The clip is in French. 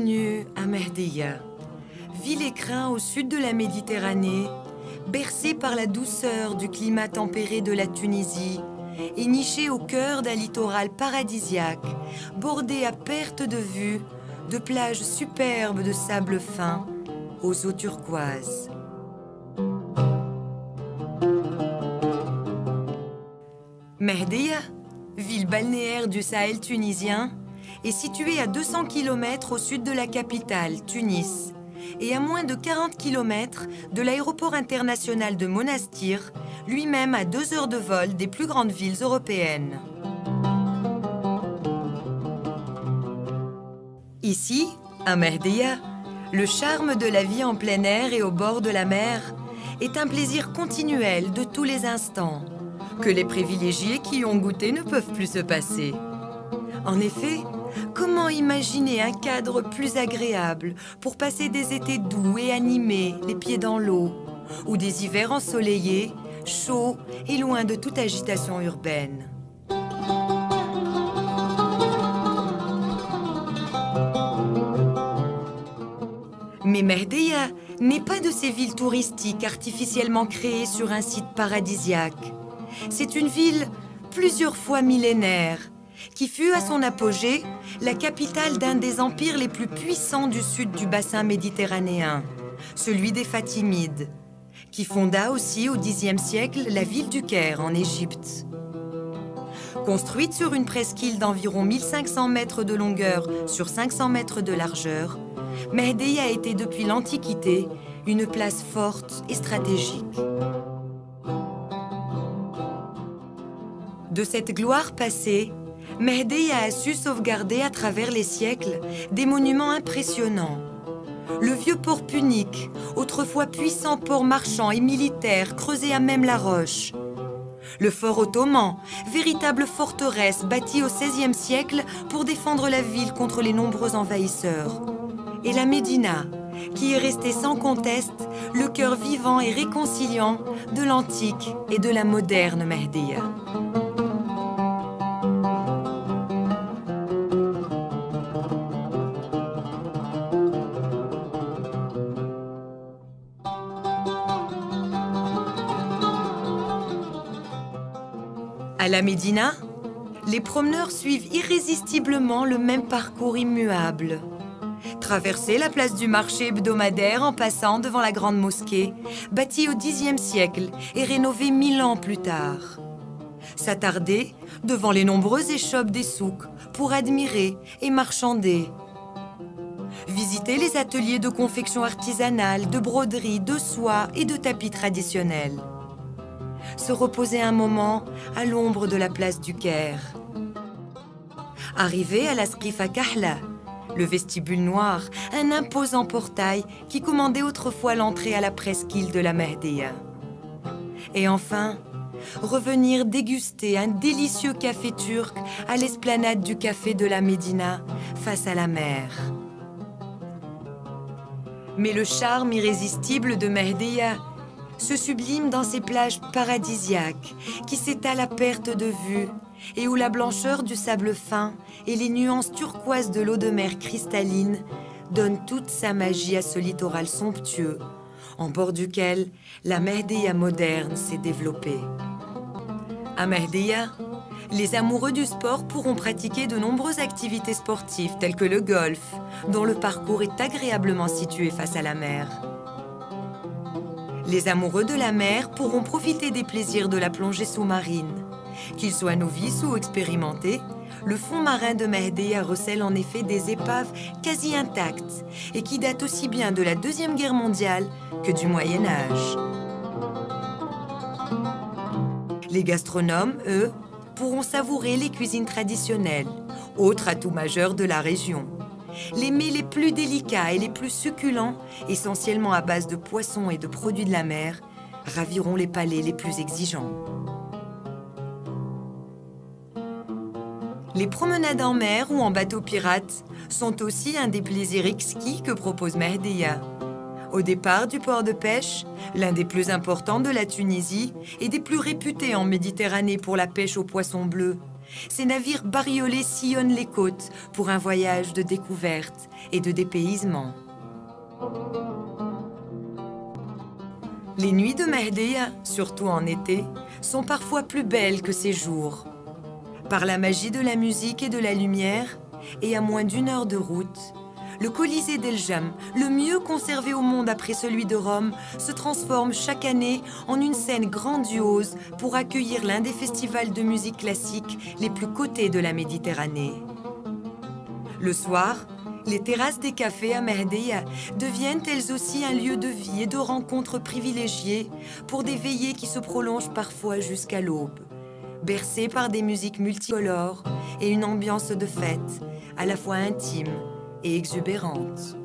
Bienvenue à Mehdeya, ville écrin au sud de la Méditerranée, bercée par la douceur du climat tempéré de la Tunisie et nichée au cœur d'un littoral paradisiaque, bordé à perte de vue de plages superbes de sable fin aux eaux turquoises. Mehdeya, ville balnéaire du Sahel tunisien, est située à 200 km au sud de la capitale, Tunis, et à moins de 40 km de l'aéroport international de Monastir, lui-même à 2 heures de vol des plus grandes villes européennes. Ici, à Mehdeya, le charme de la vie en plein air et au bord de la mer est un plaisir continuel de tous les instants, que les privilégiés qui y ont goûté ne peuvent plus se passer. En effet, comment imaginer un cadre plus agréable pour passer des étés doux et animés, les pieds dans l'eau, ou des hivers ensoleillés, chauds et loin de toute agitation urbaine. Mais Mehdeya n'est pas de ces villes touristiques artificiellement créées sur un site paradisiaque. C'est une ville plusieurs fois millénaire, qui fut à son apogée la capitale d'un des empires les plus puissants du sud du bassin méditerranéen, celui des Fatimides, qui fonda aussi au Xe siècle la ville du Caire en Égypte. Construite sur une presqu'île d'environ 1500 mètres de longueur sur 500 mètres de largeur, Mehdeya a été depuis l'Antiquité une place forte et stratégique. De cette gloire passée, Mehdeya a su sauvegarder à travers les siècles des monuments impressionnants. Le vieux port punique, autrefois puissant port marchand et militaire creusé à même la roche. Le fort ottoman, véritable forteresse bâtie au XVIe siècle pour défendre la ville contre les nombreux envahisseurs. Et la Médina, qui est restée sans conteste le cœur vivant et réconciliant de l'antique et de la moderne Mehdeya. À la Médina, les promeneurs suivent irrésistiblement le même parcours immuable. Traverser la place du marché hebdomadaire en passant devant la grande mosquée, bâtie au Xe siècle et rénovée 1000 ans plus tard. S'attarder devant les nombreuses échoppes des souks pour admirer et marchander. Visiter les ateliers de confection artisanale, de broderie, de soie et de tapis traditionnels. Se reposer un moment à l'ombre de la place du Caire. Arriver à la Sqifa Kahla, le vestibule noir, un imposant portail qui commandait autrefois l'entrée à la presqu'île de la Mehdeya. Et enfin, revenir déguster un délicieux café turc à l'esplanade du café de la Médina, face à la mer. Mais le charme irrésistible de Mehdeya se sublime dans ces plages paradisiaques qui s'étalent à perte de vue et où la blancheur du sable fin et les nuances turquoises de l'eau de mer cristalline donnent toute sa magie à ce littoral somptueux, en bord duquel la Mehdeya moderne s'est développée. À Mehdeya, les amoureux du sport pourront pratiquer de nombreuses activités sportives telles que le golf, dont le parcours est agréablement situé face à la mer. Les amoureux de la mer pourront profiter des plaisirs de la plongée sous-marine. Qu'ils soient novices ou expérimentés, le fond marin de Mehdeya recèle en effet des épaves quasi intactes et qui datent aussi bien de la Deuxième Guerre mondiale que du Moyen Âge. Les gastronomes, eux, pourront savourer les cuisines traditionnelles, autre atout majeur de la région. Les mets les plus délicats et les plus succulents, essentiellement à base de poissons et de produits de la mer, raviront les palais les plus exigeants. Les promenades en mer ou en bateau pirate sont aussi un des plaisirs exquis que propose Mehdeya. Au départ du port de pêche, l'un des plus importants de la Tunisie et des plus réputés en Méditerranée pour la pêche aux poissons bleus, Ces navires bariolés sillonnent les côtes pour un voyage de découverte et de dépaysement. Les nuits de Mehdeya, surtout en été, sont parfois plus belles que ces jours. Par la magie de la musique et de la lumière, et à moins d'1 heure de route, le Colisée d'El Jam, le mieux conservé au monde après celui de Rome, se transforme chaque année en une scène grandiose pour accueillir l'un des festivals de musique classique les plus cotés de la Méditerranée. Le soir, les terrasses des cafés à Mehdeya deviennent elles aussi un lieu de vie et de rencontres privilégiées pour des veillées qui se prolongent parfois jusqu'à l'aube, bercées par des musiques multicolores et une ambiance de fête à la fois intime et exubérante.